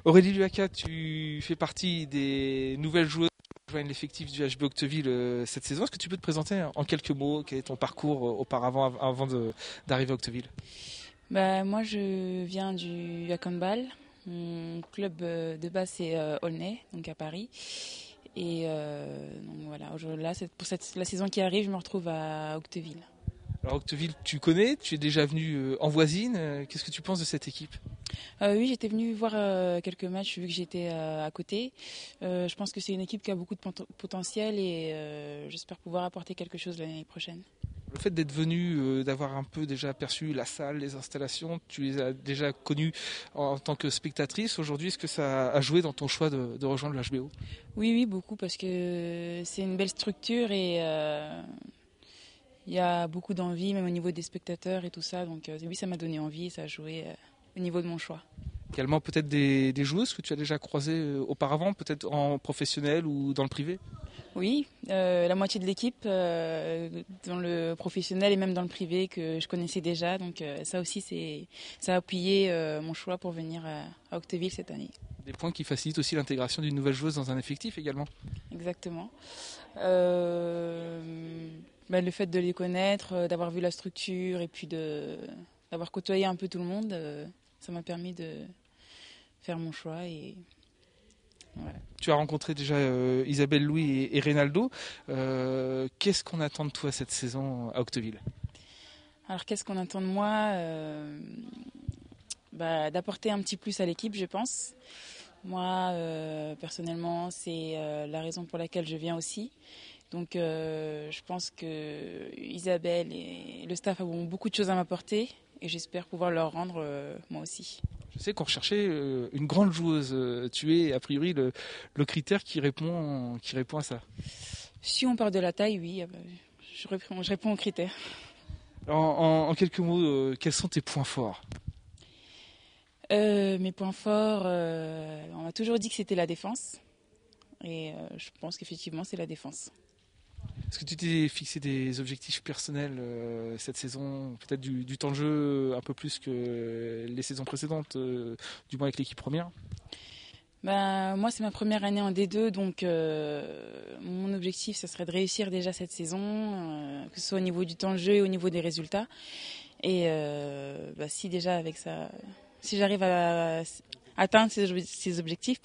Aurélie Luaca, tu fais partie des nouvelles joueuses qui rejoignent l'effectif du HB Octeville cette saison. Est-ce que tu peux te présenter en quelques mots? Quel est ton parcours auparavant, d'arriver à Octeville? Moi, je viens du handball. Mon club de base, c'est Aulnay, donc à Paris. Donc voilà, là, pour la saison qui arrive, je me retrouve à Octeville. Alors Octeville, tu connais, tu es déjà venu en voisine. Qu'est-ce que tu penses de cette équipe? Oui, j'étais venue voir quelques matchs vu que j'étais à côté. Je pense que c'est une équipe qui a beaucoup de potentiel et j'espère pouvoir apporter quelque chose l'année prochaine. Le fait d'être venu, d'avoir un peu déjà aperçu la salle, les installations, tu les as déjà connues en tant que spectatrice. Aujourd'hui, est-ce que ça a joué dans ton choix de rejoindre le HBO? Oui, oui, beaucoup parce que c'est une belle structure et il y a beaucoup d'envie, même au niveau des spectateurs et tout ça. Donc oui, ça m'a donné envie et ça a joué au niveau de mon choix. Également peut-être des joueuses que tu as déjà croisées auparavant, peut-être en professionnel ou dans le privé? Oui, la moitié de l'équipe dans le professionnel et même dans le privé que je connaissais déjà. Donc ça aussi, ça a appuyé mon choix pour venir à Octeville cette année. Des points qui facilitent aussi l'intégration d'une nouvelle joueuse dans un effectif également. Exactement. Le fait de les connaître, d'avoir vu la structure et puis d'avoir côtoyé un peu tout le monde, ça m'a permis de faire mon choix et voilà. Tu as rencontré déjà Isabelle Louis et Reynaldo. Qu'est-ce qu'on attend de toi cette saison à Octeville? Alors qu'est-ce qu'on attend de moi d'apporter un petit plus à l'équipe, je pense. Moi, personnellement, c'est la raison pour laquelle je viens aussi. Donc je pense que Isabelle et le staff ont beaucoup de choses à m'apporter et j'espère pouvoir leur rendre moi aussi. Je sais qu'on recherchait une grande joueuse. Tu es a priori le critère qui répond à ça. Si on parle de la taille, oui, je réponds aux critères. En quelques mots, quels sont tes points forts? Mes points forts, on m'a toujours dit que c'était la défense et je pense qu'effectivement c'est la défense. Est-ce que tu t'es fixé des objectifs personnels cette saison? Peut-être du temps de jeu un peu plus que les saisons précédentes, du moins avec l'équipe première? Moi, c'est ma première année en D2, donc mon objectif, ça serait de réussir déjà cette saison, que ce soit au niveau du temps de jeu et au niveau des résultats. Et si déjà avec ça, si j'arrive à atteindre ces objectifs,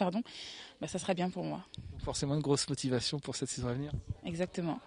ça sera bien pour moi. Forcément une grosse motivation pour cette saison à venir. Exactement.